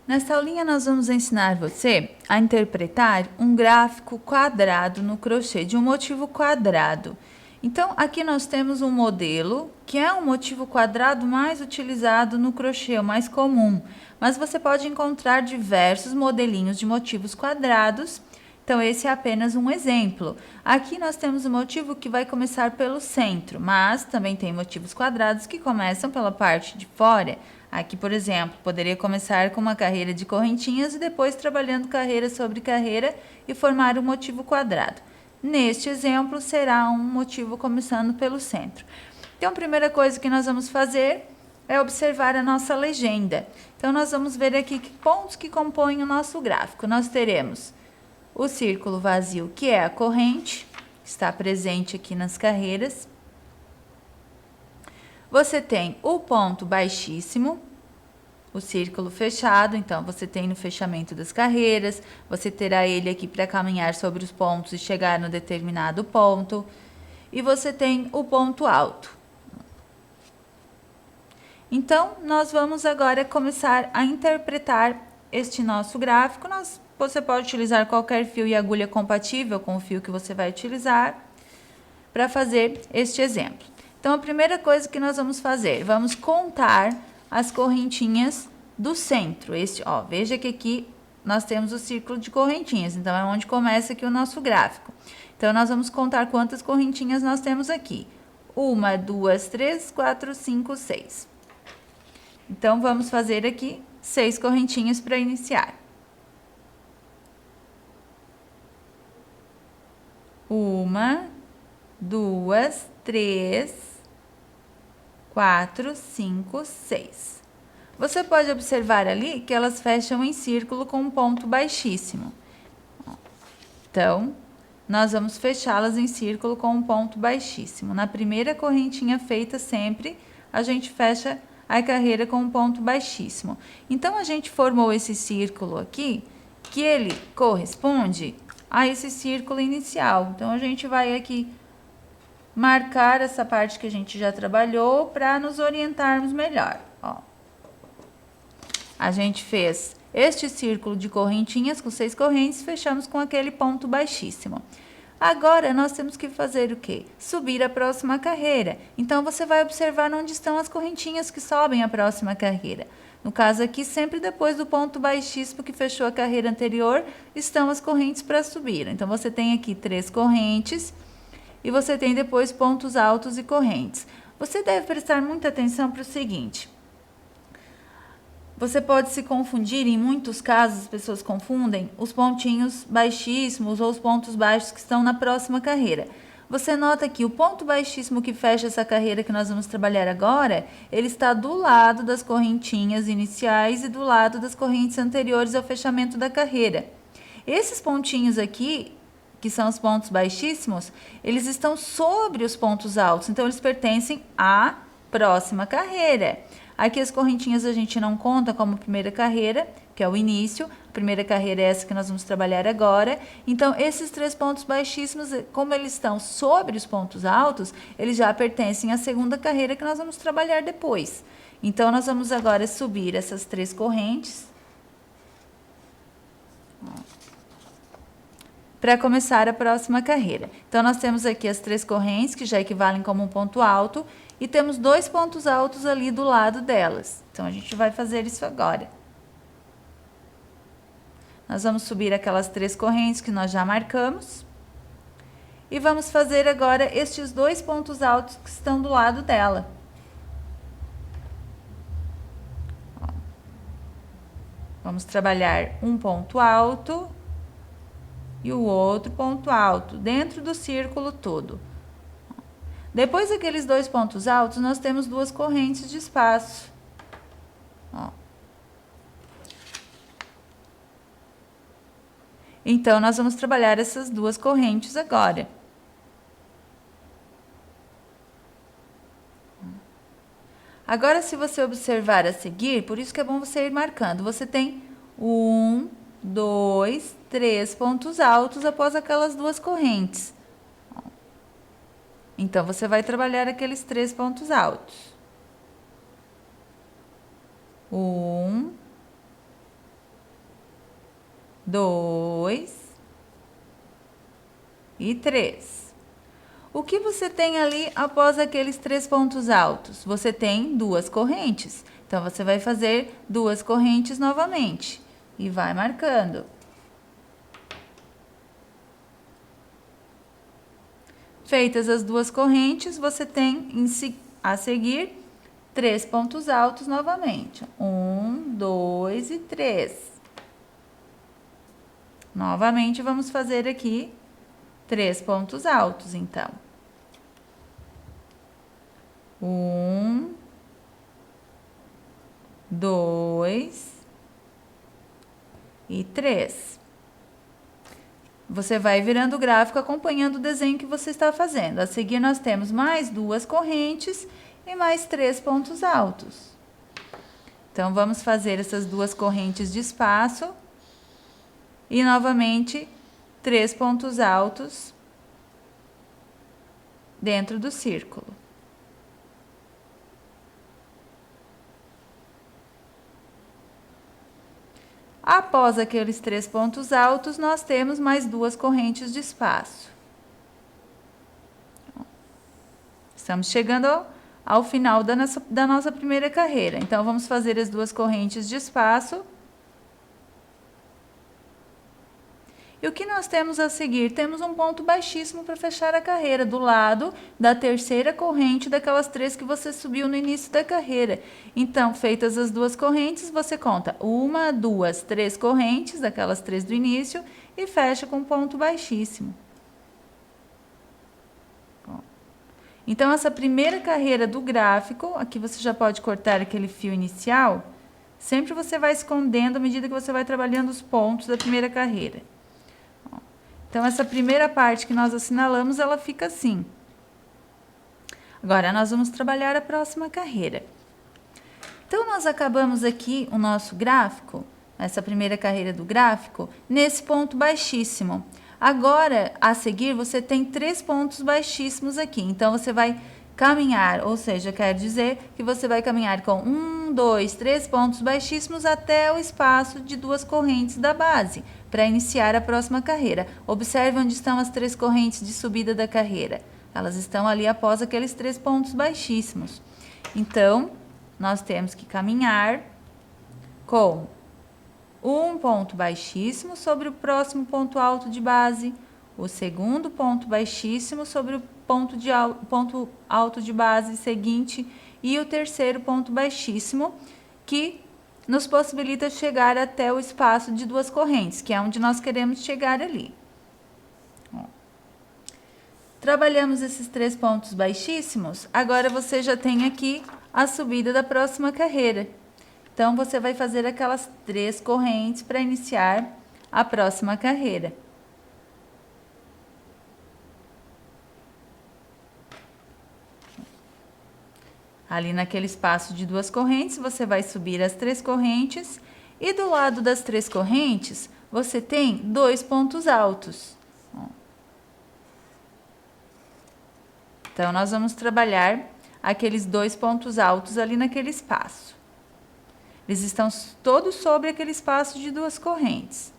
Nesta aulinha nós vamos ensinar você a interpretar um gráfico quadrado no crochê, de um motivo quadrado. Então, aqui nós temos um modelo, que é um motivo quadrado mais utilizado no crochê, o mais comum. Mas você pode encontrar diversos modelinhos de motivos quadrados. Então, esse é apenas um exemplo. Aqui nós temos um motivo que vai começar pelo centro, mas também tem motivos quadrados que começam pela parte de fora. Aqui, por exemplo, poderia começar com uma carreira de correntinhas e depois trabalhando carreira sobre carreira e formar um motivo quadrado. Neste exemplo, será um motivo começando pelo centro. Então, a primeira coisa que nós vamos fazer é observar a nossa legenda. Então, nós vamos ver aqui que pontos que compõem o nosso gráfico. Nós teremos o círculo vazio, que é a corrente, está presente aqui nas carreiras. Você tem o ponto baixíssimo, o círculo fechado, então você tem no fechamento das carreiras, você terá ele aqui para caminhar sobre os pontos e chegar no determinado ponto. E você tem o ponto alto. Então, nós vamos agora começar a interpretar este nosso gráfico. Você pode utilizar qualquer fio e agulha compatível com o fio que você vai utilizar para fazer este exemplo. Então, a primeira coisa que nós vamos fazer, vamos contar as correntinhas do centro. Veja que aqui nós temos o círculo de correntinhas, então é onde começa aqui o nosso gráfico. Então, nós vamos contar quantas correntinhas nós temos aqui. 1, 2, 3, 4, 5, 6. Então, vamos fazer aqui 6 correntinhas para iniciar. 1, 2, 3, 4, 5, 6. Você pode observar ali que elas fecham em círculo com um ponto baixíssimo. Então, nós vamos fechá-las em círculo com um ponto baixíssimo. Na primeira correntinha feita sempre, a gente fecha a carreira com um ponto baixíssimo. Então, a gente formou esse círculo aqui, que ele corresponde a esse círculo inicial. Então, a gente vai aqui marcar essa parte que a gente já trabalhou para nos orientarmos melhor. A gente fez este círculo de correntinhas com 6 correntes, fechamos com aquele ponto baixíssimo. Agora, nós temos que fazer o quê? Subir a próxima carreira. Então, você vai observar onde estão as correntinhas que sobem a próxima carreira. No caso aqui, sempre depois do ponto baixíssimo que fechou a carreira anterior, estão as correntes para subir. Então, você tem aqui 3 correntes e você tem depois pontos altos e correntes. Você deve prestar muita atenção para o seguinte: você pode se confundir, em muitos casos as pessoas confundem os pontinhos baixíssimos ou os pontos baixos que estão na próxima carreira. Você nota que o ponto baixíssimo que fecha essa carreira que nós vamos trabalhar agora, ele está do lado das correntinhas iniciais e do lado das correntes anteriores ao fechamento da carreira. Esses pontinhos aqui, que são os pontos baixíssimos, eles estão sobre os pontos altos, então eles pertencem à próxima carreira. Aqui as correntinhas a gente não conta como primeira carreira, que é o início. A primeira carreira é essa que nós vamos trabalhar agora. Então, esses 3 pontos baixíssimos, como eles estão sobre os pontos altos, eles já pertencem à segunda carreira que nós vamos trabalhar depois. Então, nós vamos agora subir essas 3 correntes para começar a próxima carreira. Então, nós temos aqui as 3 correntes, que já equivalem como um ponto alto, e temos 2 pontos altos ali do lado delas. Então, a gente vai fazer isso agora. Nós vamos subir aquelas 3 correntes que nós já marcamos. E vamos fazer agora estes 2 pontos altos que estão do lado dela. Vamos trabalhar um ponto alto e o outro ponto alto dentro do círculo todo. Depois daqueles 2 pontos altos, nós temos 2 correntes de espaço. Então, nós vamos trabalhar essas 2 correntes agora. Agora, se você observar a seguir, por isso que é bom você ir marcando, você tem 1, 2, 3 pontos altos após aquelas 2 correntes. Então, você vai trabalhar aqueles 3 pontos altos. 1, 2 e 3. O que você tem ali após aqueles 3 pontos altos? Você tem 2 correntes. Então, você vai fazer 2 correntes novamente e vai marcando. Feitas as 2 correntes, você tem a seguir 3 pontos altos novamente. 1, 2 e 3. Novamente, vamos fazer aqui 3 pontos altos, então. 1, 2 e 3. Você vai virando o gráfico acompanhando o desenho que você está fazendo. A seguir, nós temos mais 2 correntes e mais 3 pontos altos. Então, vamos fazer essas 2 correntes de espaço e, novamente, 3 pontos altos dentro do círculo. Após aqueles 3 pontos altos, nós temos mais 2 correntes de espaço. Estamos chegando ao final da nossa primeira carreira. Então, vamos fazer as 2 correntes de espaço. E o que nós temos a seguir? Temos um ponto baixíssimo para fechar a carreira, do lado da terceira corrente daquelas 3 que você subiu no início da carreira. Então, feitas as 2 correntes, você conta 1, 2, 3 correntes, daquelas 3 do início, e fecha com um ponto baixíssimo. Então, essa primeira carreira do gráfico, aqui você já pode cortar aquele fio inicial, sempre você vai escondendo à medida que você vai trabalhando os pontos da primeira carreira. Então, essa primeira parte que nós assinalamos, ela fica assim. Agora, nós vamos trabalhar a próxima carreira. Então, nós acabamos aqui o nosso gráfico, essa primeira carreira do gráfico, nesse ponto baixíssimo. Agora, a seguir, você tem 3 pontos baixíssimos aqui. Então, você vai caminhar, ou seja, quer dizer que você vai caminhar com 1, 2, 3 pontos baixíssimos até o espaço de 2 correntes da base, para iniciar a próxima carreira. Observe onde estão as 3 correntes de subida da carreira. Elas estão ali após aqueles 3 pontos baixíssimos. Então, nós temos que caminhar com um ponto baixíssimo sobre o próximo ponto alto de base, o segundo ponto baixíssimo sobre o ponto alto de base seguinte e o terceiro ponto baixíssimo, que nos possibilita chegar até o espaço de 2 correntes, que é onde nós queremos chegar ali. Trabalhamos esses 3 pontos baixíssimos, agora você já tem aqui a subida da próxima carreira. Então, você vai fazer aquelas 3 correntes para iniciar a próxima carreira. Ali naquele espaço de 2 correntes, você vai subir as 3 correntes e do lado das 3 correntes, você tem 2 pontos altos. Então, nós vamos trabalhar aqueles 2 pontos altos ali naquele espaço. Eles estão todos sobre aquele espaço de 2 correntes.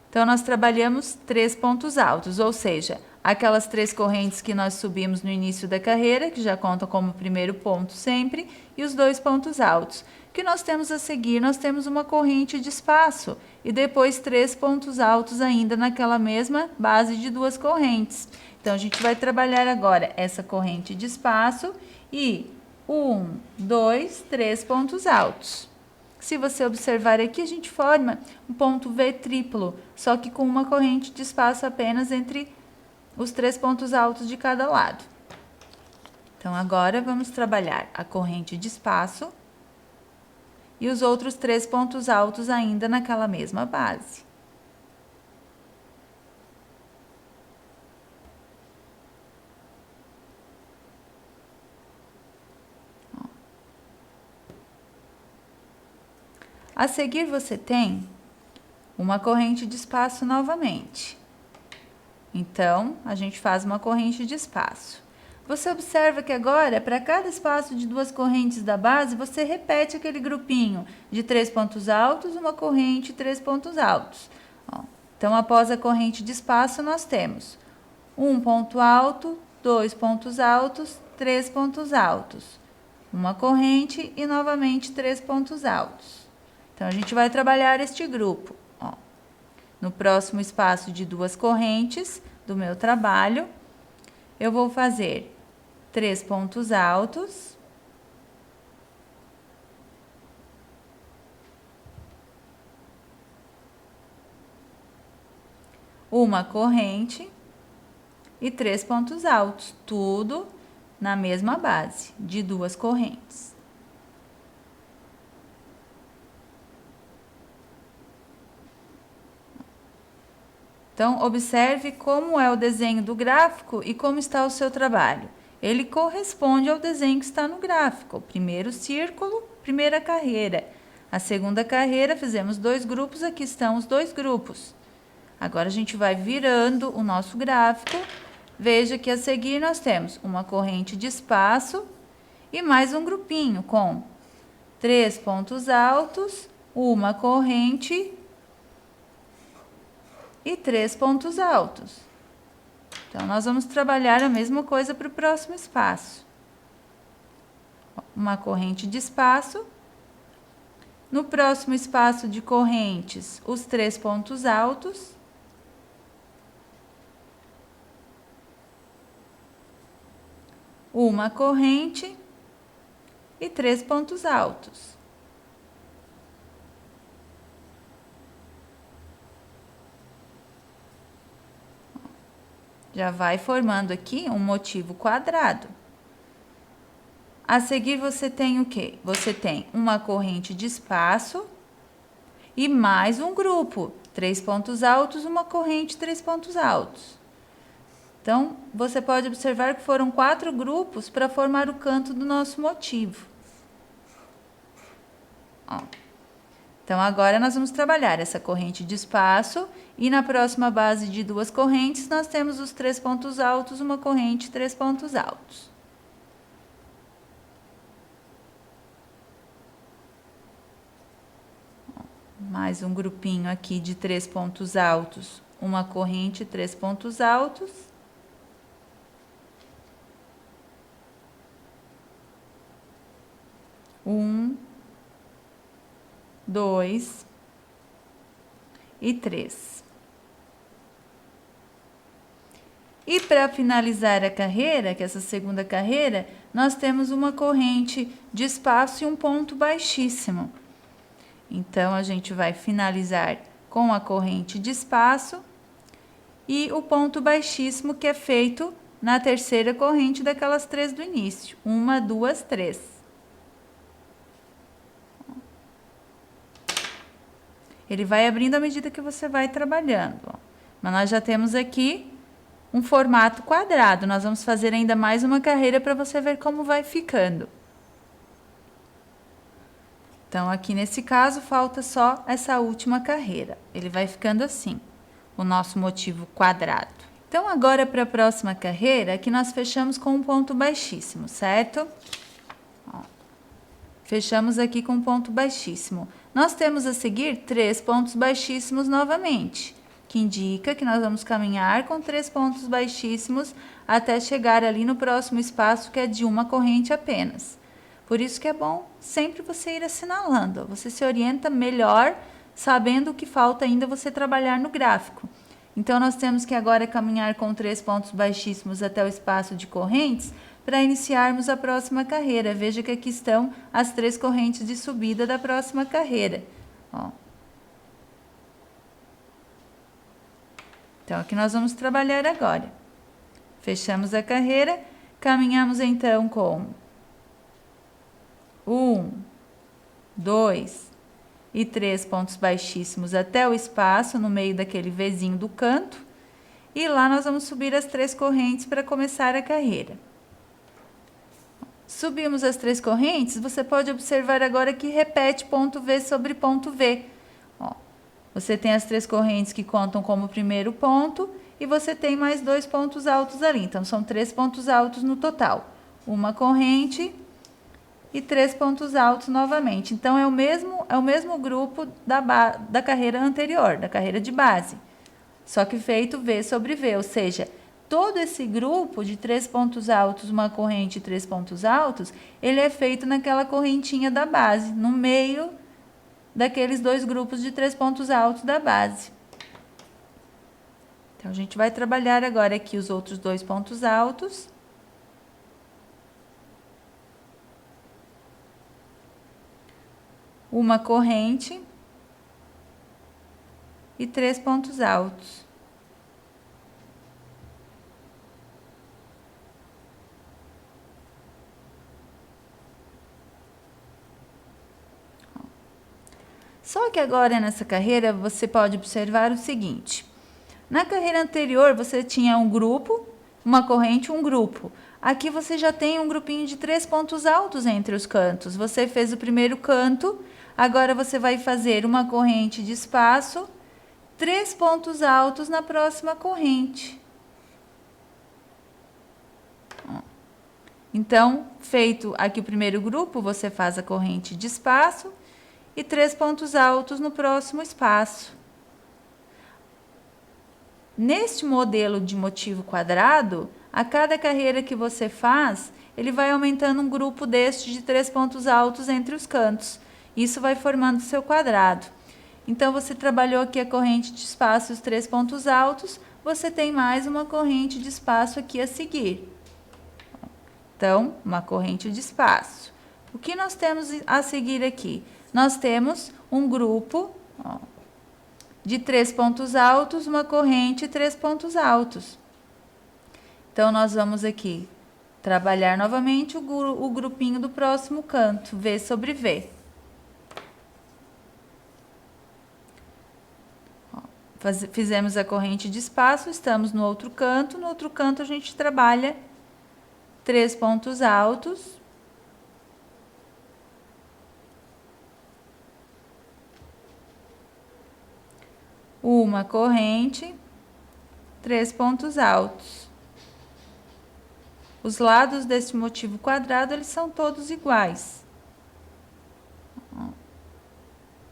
Então, nós trabalhamos 3 pontos altos, ou seja, aquelas 3 correntes que nós subimos no início da carreira, que já contam como primeiro ponto sempre, e os 2 pontos altos. O que nós temos a seguir? Nós temos uma corrente de espaço e depois 3 pontos altos ainda naquela mesma base de 2 correntes. Então, a gente vai trabalhar agora essa corrente de espaço e 1, 2, 3 pontos altos. Se você observar aqui, a gente forma um ponto V triplo, só que com uma corrente de espaço apenas entre os 3 pontos altos de cada lado. Então, agora vamos trabalhar a corrente de espaço e os outros 3 pontos altos ainda naquela mesma base. A seguir, você tem uma corrente de espaço novamente. Então, a gente faz uma corrente de espaço. Você observa que agora, para cada espaço de 2 correntes da base, você repete aquele grupinho de 3 pontos altos, uma corrente e 3 pontos altos. Ó, então, após a corrente de espaço, nós temos 1 ponto alto, 2 pontos altos, 3 pontos altos. Uma corrente e novamente 3 pontos altos. Então, a gente vai trabalhar este grupo. Ó. No próximo espaço de 2 correntes do meu trabalho, eu vou fazer 3 pontos altos, uma corrente e 3 pontos altos, tudo na mesma base de 2 correntes. Então, observe como é o desenho do gráfico e como está o seu trabalho. Ele corresponde ao desenho que está no gráfico. O primeiro círculo, primeira carreira. A segunda carreira, fizemos 2 grupos, aqui estão os 2 grupos. Agora, a gente vai virando o nosso gráfico. Veja que a seguir nós temos uma corrente de espaço e mais um grupinho com 3 pontos altos, uma corrente e 3 pontos altos. Então, nós vamos trabalhar a mesma coisa para o próximo espaço. Uma corrente de espaço. No próximo espaço de correntes, os 3 pontos altos. Uma corrente e 3 pontos altos. Já vai formando aqui um motivo quadrado. A seguir, você tem o quê? Você tem uma corrente de espaço e mais um grupo. 3 pontos altos, uma corrente, 3 pontos altos. Então, você pode observar que foram 4 grupos para formar o canto do nosso motivo. Ó. Então, agora nós vamos trabalhar essa corrente de espaço e na próxima base de 2 correntes, nós temos os 3 pontos altos, uma corrente, 3 pontos altos. Mais um grupinho aqui de 3 pontos altos, uma corrente, 3 pontos altos. Um, 2 e 3. E para finalizar a carreira, que é essa segunda carreira, nós temos uma corrente de espaço e um ponto baixíssimo. Então, a gente vai finalizar com a corrente de espaço e o ponto baixíssimo que é feito na terceira corrente daquelas 3 do início. 1, 2, 3. Ele vai abrindo à medida que você vai trabalhando. Ó. Mas nós já temos aqui um formato quadrado. Nós vamos fazer ainda mais uma carreira para você ver como vai ficando. Então, aqui nesse caso, falta só essa última carreira. Ele vai ficando assim, o nosso motivo quadrado. Então, agora para a próxima carreira, aqui nós fechamos com um ponto baixíssimo, certo? Ó. Fechamos aqui com um ponto baixíssimo. Nós temos a seguir 3 pontos baixíssimos novamente, que indica que nós vamos caminhar com 3 pontos baixíssimos até chegar ali no próximo espaço, que é de uma corrente apenas. Por isso que é bom sempre você ir assinalando. Você se orienta melhor sabendo o que falta ainda você trabalhar no gráfico. Então, nós temos que agora caminhar com 3 pontos baixíssimos até o espaço de correntes para iniciarmos a próxima carreira. Veja que aqui estão as 3 correntes de subida da próxima carreira. Ó. Então, aqui nós vamos trabalhar agora. Fechamos a carreira, caminhamos então com 1, 2 e 3 pontos baixíssimos até o espaço, no meio daquele Vzinho do canto. E lá nós vamos subir as 3 correntes para começar a carreira. Subimos as 3 correntes, você pode observar agora que repete ponto V sobre ponto V. Ó, você tem as 3 correntes que contam como primeiro ponto e você tem mais 2 pontos altos ali. Então, são 3 pontos altos no total. Uma corrente e 3 pontos altos novamente. Então, é o mesmo grupo da carreira anterior, da carreira de base. Só que feito V sobre V, ou seja, todo esse grupo de 3 pontos altos, uma corrente e 3 pontos altos, ele é feito naquela correntinha da base, no meio daqueles 2 grupos de 3 pontos altos da base. Então, a gente vai trabalhar agora aqui os outros 2 pontos altos. Uma corrente e 3 pontos altos. Só que agora nessa carreira você pode observar o seguinte: na carreira anterior você tinha um grupo, uma corrente, um grupo. Aqui você já tem um grupinho de 3 pontos altos entre os cantos. Você fez o primeiro canto, agora você vai fazer uma corrente de espaço, 3 pontos altos na próxima corrente. Então, feito aqui o primeiro grupo, você faz a corrente de espaço e 3 pontos altos no próximo espaço. Neste modelo de motivo quadrado, a cada carreira que você faz, ele vai aumentando um grupo deste de 3 pontos altos entre os cantos. Isso vai formando seu quadrado. Então, você trabalhou aqui a corrente de espaço e os 3 pontos altos, você tem mais uma corrente de espaço aqui a seguir. Então, uma corrente de espaço. O que nós temos a seguir aqui? Nós temos um grupo de 3 pontos altos, uma corrente e 3 pontos altos. Então, nós vamos aqui trabalhar novamente o grupinho do próximo canto, V sobre V. Fizemos a corrente de espaço, estamos no outro canto a gente trabalha 3 pontos altos. Uma corrente, 3 pontos altos. Os lados desse motivo quadrado, eles são todos iguais.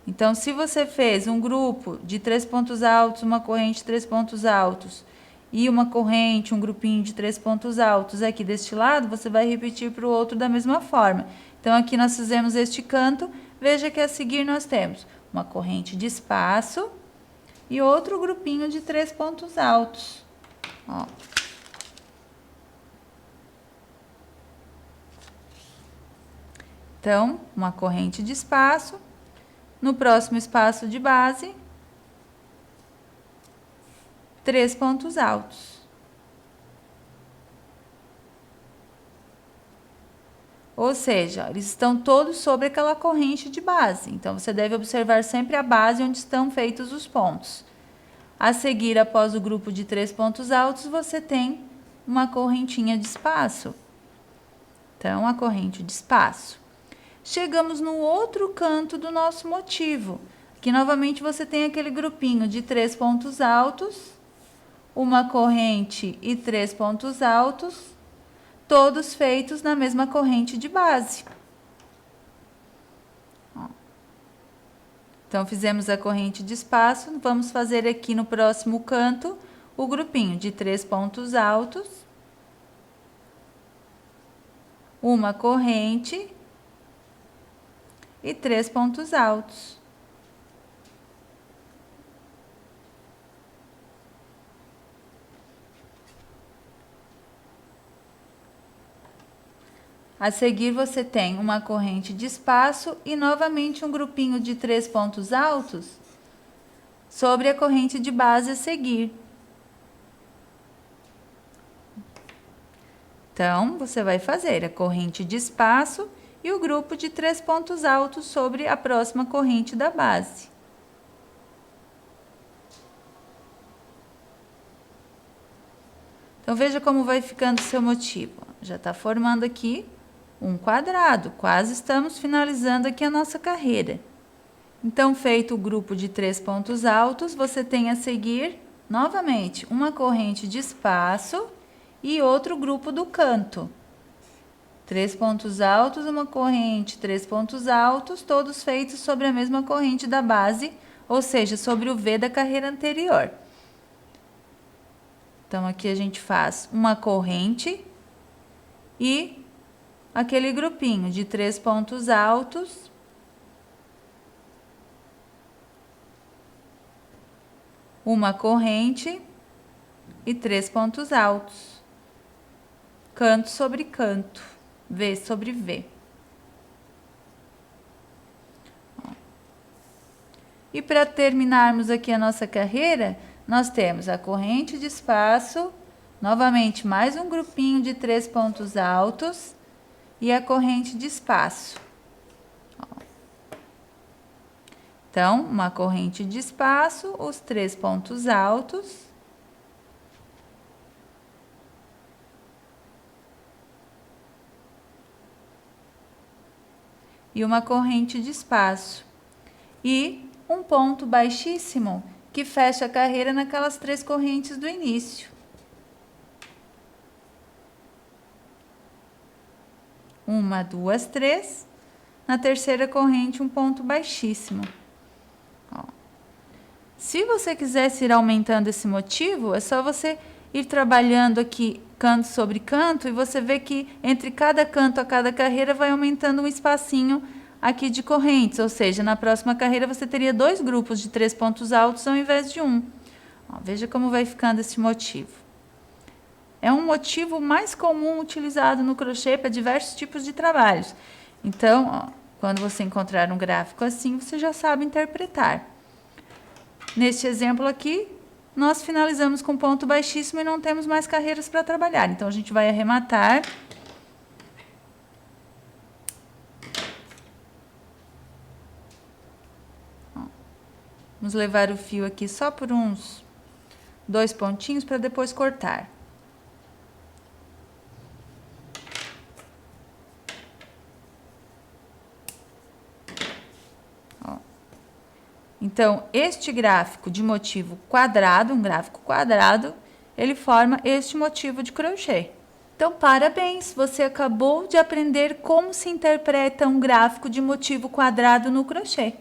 Então, se você fez um grupo de 3 pontos altos, uma corrente, 3 pontos altos, e uma corrente, um grupinho de 3 pontos altos aqui deste lado, você vai repetir para o outro da mesma forma. Então, aqui nós fizemos este canto, veja que a seguir nós temos uma corrente de espaço e outro grupinho de 3 pontos altos. Ó. Então, uma corrente de espaço. No próximo espaço de base, 3 pontos altos. Ou seja, eles estão todos sobre aquela corrente de base. Então, você deve observar sempre a base onde estão feitos os pontos. A seguir, após o grupo de 3 pontos altos, você tem uma correntinha de espaço. Então, a corrente de espaço. Chegamos no outro canto do nosso motivo. Aqui, novamente, você tem aquele grupinho de 3 pontos altos, uma corrente e 3 pontos altos, todos feitos na mesma corrente de base. Então, fizemos a corrente de espaço, vamos fazer aqui no próximo canto o grupinho de 3 pontos altos, uma corrente e 3 pontos altos. A seguir, você tem uma corrente de espaço e novamente um grupinho de 3 pontos altos sobre a corrente de base a seguir. Então, você vai fazer a corrente de espaço e o grupo de 3 pontos altos sobre a próxima corrente da base. Então, veja como vai ficando o seu motivo. Já está formando aqui um quadrado, quase estamos finalizando aqui a nossa carreira. Então, feito o grupo de 3 pontos altos, você tem a seguir novamente, uma corrente de espaço e outro grupo do canto. 3 pontos altos, uma corrente, 3 pontos altos, todos feitos sobre a mesma corrente da base, ou seja, sobre o V da carreira anterior. Então, aqui a gente faz uma corrente e aquele grupinho de 3 pontos altos, uma corrente e 3 pontos altos, canto sobre canto, V sobre V. E para terminarmos aqui a nossa carreira, nós temos a corrente de espaço, novamente mais um grupinho de 3 pontos altos e a corrente de espaço. Então, uma corrente de espaço, os 3 pontos altos. E uma corrente de espaço. E um ponto baixíssimo que fecha a carreira naquelas 3 correntes do início. Uma, duas, 3. Na terceira corrente, um ponto baixíssimo. Ó. Se você quisesse ir aumentando esse motivo, é só você ir trabalhando aqui canto sobre canto e você vê que entre cada canto a cada carreira vai aumentando um espacinho aqui de correntes, ou seja, na próxima carreira você teria 2 grupos de 3 pontos altos ao invés de um. Ó, veja como vai ficando esse motivo. É um motivo mais comum utilizado no crochê para diversos tipos de trabalhos. Então, ó, quando você encontrar um gráfico assim, você já sabe interpretar. Neste exemplo aqui, nós finalizamos com ponto baixíssimo e não temos mais carreiras para trabalhar. Então, a gente vai arrematar. Vamos levar o fio aqui só por uns 2 pontinhos para depois cortar. Ó. Então, este gráfico de motivo quadrado, um gráfico quadrado, ele forma este motivo de crochê. Então, parabéns! Você acabou de aprender como se interpreta um gráfico de motivo quadrado no crochê.